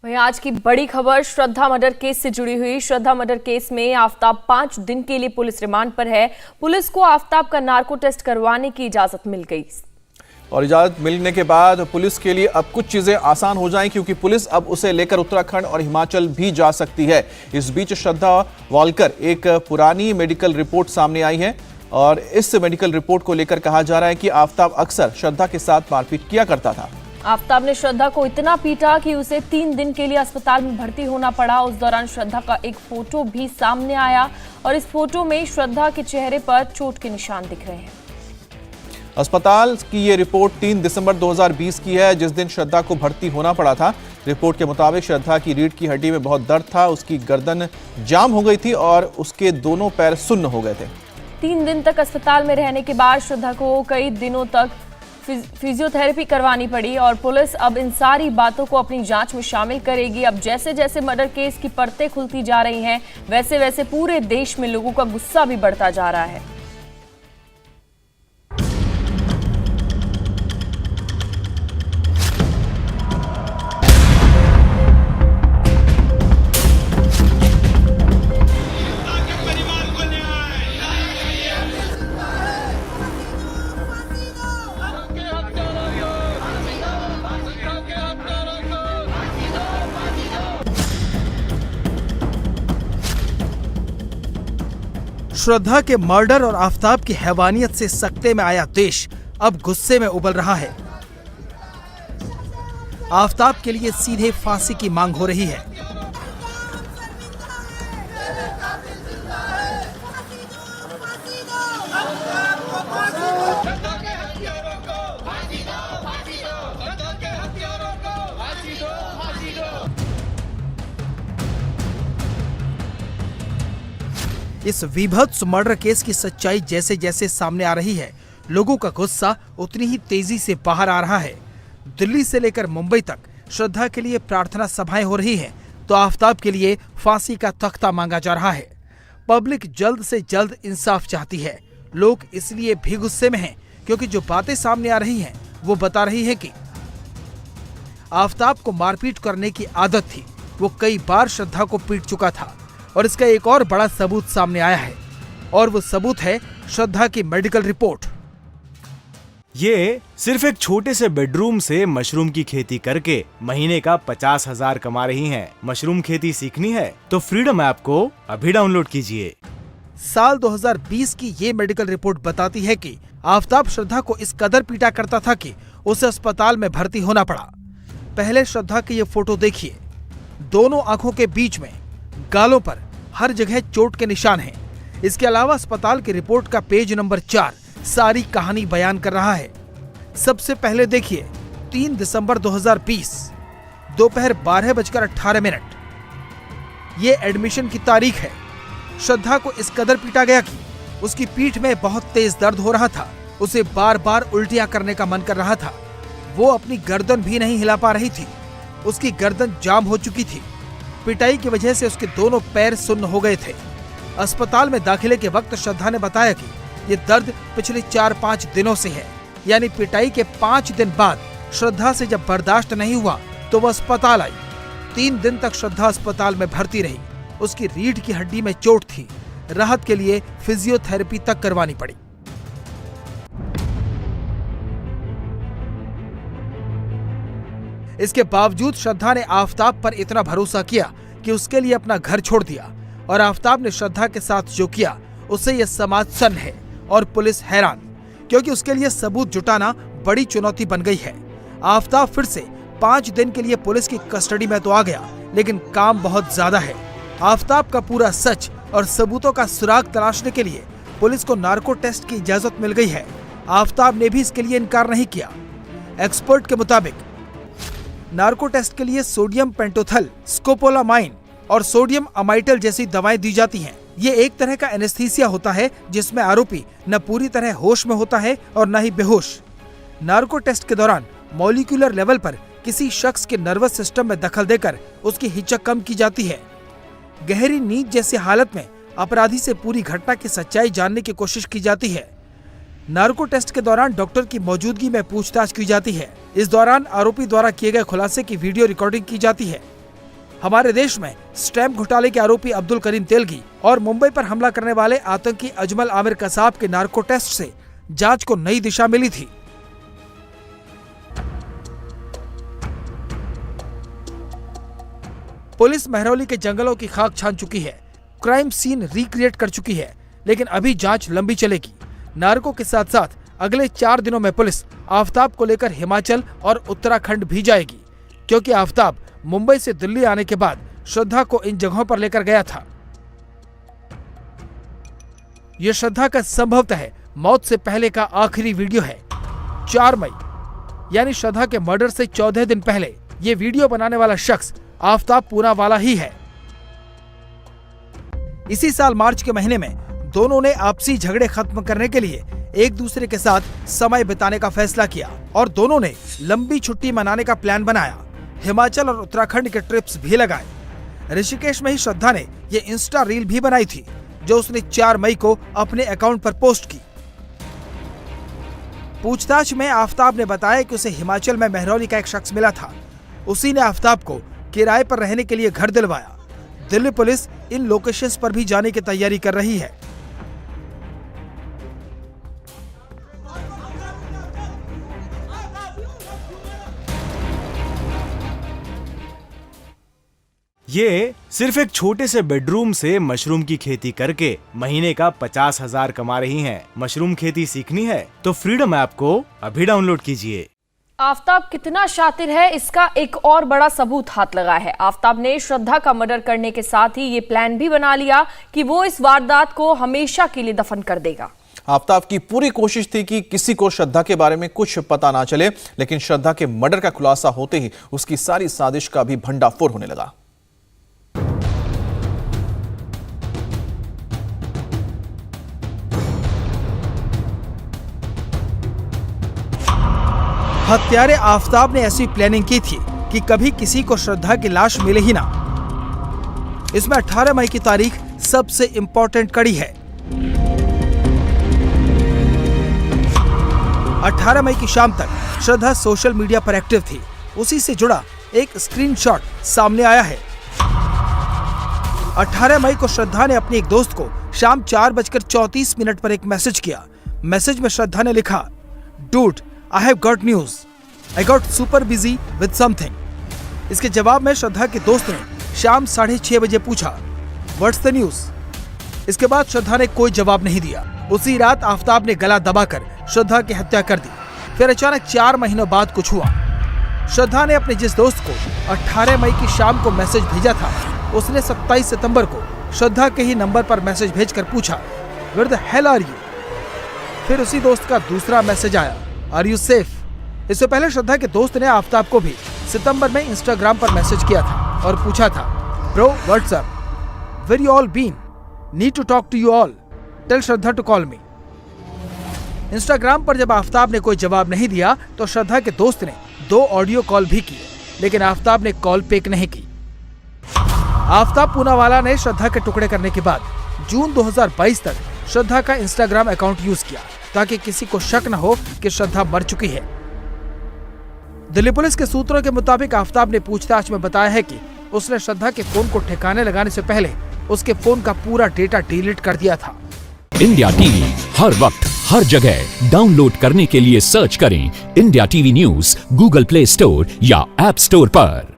वहीं आज की बड़ी खबर श्रद्धा मर्डर केस से जुड़ी हुई। श्रद्धा मर्डर केस में आफताब 5 दिन के लिए पुलिस रिमांड पर है। पुलिस को आफताब का नार्को टेस्ट करवाने की इजाजत मिल गई और इजाजत मिलने के बाद पुलिस के लिए अब कुछ चीजें आसान हो जाएं, क्योंकि पुलिस अब उसे लेकर उत्तराखंड और हिमाचल भी जा सकती है। इस बीच श्रद्धा वालकर एक पुरानी मेडिकल रिपोर्ट सामने आई है और इस मेडिकल रिपोर्ट को लेकर कहा जा रहा है कि आफताब अक्सर श्रद्धा के साथ मारपीट किया करता था। आफताब ने श्रद्धा को इतना पीटा कि उसे 3 दिन के लिए अस्पताल में भर्ती होना पड़ा। उस दौरान श्रद्धा का एक फोटो भी सामने आया और इस फोटो में श्रद्धा के चेहरे पर चोट के निशान दिख रहे हैं। अस्पताल की ये रिपोर्ट 3 दिसंबर 2020 की है, जिस दिन श्रद्धा को भर्ती होना पड़ा था। रिपोर्ट के मुताबिक श्रद्धा की रीढ़ की हड्डी में बहुत दर्द था, उसकी गर्दन जाम हो गई थी और उसके दोनों पैर सुन्न हो गए थे। 3 दिन तक अस्पताल में रहने के बाद श्रद्धा को कई दिनों तक फिजियोथेरेपी करवानी पड़ी और पुलिस अब इन सारी बातों को अपनी जांच में शामिल करेगी। अब जैसे जैसे मर्डर केस की परतें खुलती जा रही हैं, वैसे वैसे पूरे देश में लोगों का गुस्सा भी बढ़ता जा रहा है। श्रद्धा के मर्डर और आफताब की हैवानियत से सकते में आया देश अब गुस्से में उबल रहा है। आफताब के लिए सीधे फांसी की मांग हो रही है। इस विभत्स मर्डर केस की सच्चाई जैसे जैसे सामने आ रही है, लोगों का गुस्सा उतनी ही तेजी से बाहर आ रहा है। दिल्ली से लेकर मुंबई तक श्रद्धा के लिए प्रार्थना सभाएं हो रही हैं, तो आफताब के लिए फांसी का तख्ता मांगा जा रहा है। पब्लिक जल्द से जल्द इंसाफ चाहती है। लोग इसलिए भी गुस्से में हैं क्योंकि जो बातें सामने आ रही हैं वो बता रही है कि आफताब को मारपीट करने की आदत थी। वो कई बार श्रद्धा को पीट चुका था और इसका एक और बड़ा सबूत सामने आया है और वो सबूत है श्रद्धा की मेडिकल रिपोर्ट। ये सिर्फ एक छोटे से बेडरूम से मशरूम की खेती करके महीने का 50,000 कमा रही हैं। मशरूम खेती सीखनी है तो फ्रीडम ऐप को अभी डाउनलोड कीजिए। साल 2020 की ये मेडिकल रिपोर्ट बताती है कि आफताब श्रद्धा को इस कदर पीटा करता था कि उसे अस्पताल में भर्ती होना पड़ा। पहले श्रद्धा की ये फोटो देखिए। दोनों आंखों के बीच में, गालों पर हर जगह चोट के निशान हैं। इसके अलावा अस्पताल की रिपोर्ट का पेज नंबर 4 सारी कहानी बयान कर रहा है। सबसे पहले देखिए 3 दिसंबर 2020 दोपहर 12:18। ये एडमिशन की तारीख है। श्रद्धा को इस कदर पीटा गया कि उसकी पीठ में बहुत तेज दर्द हो रहा था। उसे बार बार उल्टियां करने का मन कर रहा था। वो अपनी गर्दन भी नहीं हिला पा रही थी। उसकी गर्दन जाम हो चुकी थी। पिटाई की वजह से उसके दोनों पैर सुन्न हो गए थे। अस्पताल में दाखिले के वक्त श्रद्धा ने बताया कि ये दर्द पिछले 4-5 दिनों से है। यानी पिटाई के 5 दिन बाद श्रद्धा से जब बर्दाश्त नहीं हुआ तो वो अस्पताल आई। 3 दिन तक श्रद्धा अस्पताल में भर्ती रही। उसकी रीढ़ की हड्डी में चोट थी। राहत के लिए फिजियोथेरेपी तक करवानी पड़ी। इसके बावजूद श्रद्धा ने आफताब पर इतना भरोसा किया कि उसके लिए अपना घर छोड़ दिया और आफताब ने श्रद्धा के साथ जो किया उससे यह समाज सन्न है और पुलिस हैरान, क्योंकि उसके लिए सबूत जुटाना बड़ी चुनौती बन गई है। आफताब फिर से 5 दिन के लिए पुलिस की कस्टडी में तो आ गया, लेकिन काम बहुत ज्यादा है। आफताब का पूरा सच और सबूतों का सुराग तलाशने के लिए पुलिस को नार्को टेस्ट की इजाजत मिल गई है। आफताब ने भी इसके लिए इनकार नहीं किया। एक्सपर्ट के मुताबिक नार्को टेस्ट के लिए सोडियम पेंटोथल, स्कोपोलामाइन और सोडियम अमाइटल जैसी दवाएं दी जाती हैं। ये एक तरह का एनेस्थीसिया होता है जिसमें आरोपी न पूरी तरह होश में होता है और न ही बेहोश। नार्को टेस्ट के दौरान मॉलिक्यूलर लेवल पर किसी शख्स के नर्वस सिस्टम में दखल देकर उसकी हिचक कम की जाती है। गहरी नींद जैसी हालत में अपराधी से पूरी घटना की सच्चाई जानने की कोशिश की जाती है। नार्को टेस्ट के दौरान डॉक्टर की मौजूदगी में पूछताछ की जाती है। इस दौरान आरोपी द्वारा किए गए खुलासे की वीडियो रिकॉर्डिंग की जाती है। हमारे देश में स्टैम्प घोटाले के आरोपी अब्दुल करीम तेलगी और मुंबई पर हमला करने वाले आतंकी अजमल आमिर कसाब के नार्को टेस्ट से जांच को नई दिशा मिली थी। पुलिस महरौली के जंगलों की खाक छान चुकी है, क्राइम सीन रिक्रिएट कर चुकी है, लेकिन अभी जांच लंबी चलेगी। नार्को के साथ साथ अगले 4 दिनों में पुलिस आफताब को लेकर हिमाचल और उत्तराखंड भी जाएगी, क्योंकि आफताब मुंबई से दिल्ली आने के बाद श्रद्धा को इन जगहों पर लेकर गया था। यह श्रद्धा का संभवतः मौत से पहले का आखिरी वीडियो है। 4 मई यानी श्रद्धा के मर्डर से 14 दिन पहले ये वीडियो बनाने वाला शख्स आफताब पूनावाला ही है। इसी साल मार्च के महीने में दोनों ने आपसी झगड़े खत्म करने के लिए एक दूसरे के साथ समय बिताने का फैसला किया और दोनों ने लंबी छुट्टी मनाने का प्लान बनाया। हिमाचल और उत्तराखंड के ट्रिप्स भी लगाए। ऋषिकेश में ही श्रद्धा ने ये इंस्टा रील भी बनाई थी, जो उसने 4 मई को अपने अकाउंट पर पोस्ट की। पूछताछ में आफताब ने बताया कि उसे हिमाचल में महरौली का एक शख्स मिला था। उसी ने आफताब को किराए पर रहने के लिए घर दिलवाया। दिल्ली पुलिस इन लोकेशंस पर भी जाने की तैयारी कर रही है। ये सिर्फ एक छोटे से बेडरूम से मशरूम की खेती करके महीने का 50,000 कमा रही हैं। मशरूम खेती सीखनी है तो फ्रीडम ऐप को अभी डाउनलोड कीजिए। आफताब कितना शातिर है, इसका एक और बड़ा सबूत हाथ लगा है। आफताब ने श्रद्धा का मर्डर करने के साथ ही ये प्लान भी बना लिया कि वो इस वारदात को हमेशा के लिए दफन कर देगा। आफताब की पूरी कोशिश थी कि किसी को श्रद्धा के बारे में कुछ पता ना चले, लेकिन श्रद्धा के मर्डर का खुलासा होते ही उसकी सारी साजिश का भी भंडाफोड़ होने लगा। हत्यारे आफताब ने ऐसी प्लानिंग की थी कि कभी किसी को श्रद्धा की लाश मिले ही ना। इसमें 18 मई की तारीख सबसे इंपॉर्टेंट कड़ी है। 18 मई की शाम तक श्रद्धा सोशल मीडिया पर एक्टिव थी। उसी से जुड़ा एक स्क्रीनशॉट सामने आया है। 18 मई को श्रद्धा ने अपने एक दोस्त को शाम 4:34 पर एक मैसेज किया। मैसेज में श्रद्धा ने लिखा, dude, I have got news. I got super busy with something. इसके जवाब में श्रद्धा के दोस्त ने शाम 6:30 बजे पूछा, What's the news? इसके बाद श्रद्धा ने कोई जवाब नहीं दिया। उसी रात आफताब ने गला दबाकर श्रद्धा की हत्या कर दी। फिर अचानक 4 महीनों बाद कुछ हुआ। श्रद्धा ने अपने जिस दोस्त को 18 मई की शाम को मैसेज भेजा था, उसने 27 सितंबर को श्रद्धा के ही नंबर पर मैसेज भेजकर पूछा, Where the hell are you? फिर उसी दोस्त का दूसरा मैसेज आया, Are you safe? इससे पहले श्रद्धा के दोस्त ने आफताब को भी सितंबर में इंस्टाग्राम पर मैसेज किया था और पूछा था, Bro, what's up? Where you all been? Need to talk to you all. Tell Shraddha to call me. Instagram पर जब आफताब ने कोई जवाब नहीं दिया तो श्रद्धा के दोस्त ने 2 ऑडियो कॉल भी किए, लेकिन आफताब ने कॉल पिक नहीं की। आफताब पूनावाला ने श्रद्धा के टुकड़े करने के बाद जून 2022 तक श्रद्धा का इंस्टाग्राम अकाउंट यूज किया, ताकि किसी को शक न हो कि श्रद्धा मर चुकी है। दिल्ली पुलिस के सूत्रों के मुताबिक आफताब ने पूछताछ में बताया है कि उसने श्रद्धा के फोन को ठिकाने लगाने से पहले उसके फोन का पूरा डेटा डिलीट कर दिया था। इंडिया टीवी हर वक्त हर जगह डाउनलोड करने के लिए सर्च करें India TV news Google play store या ऐप स्टोर पर।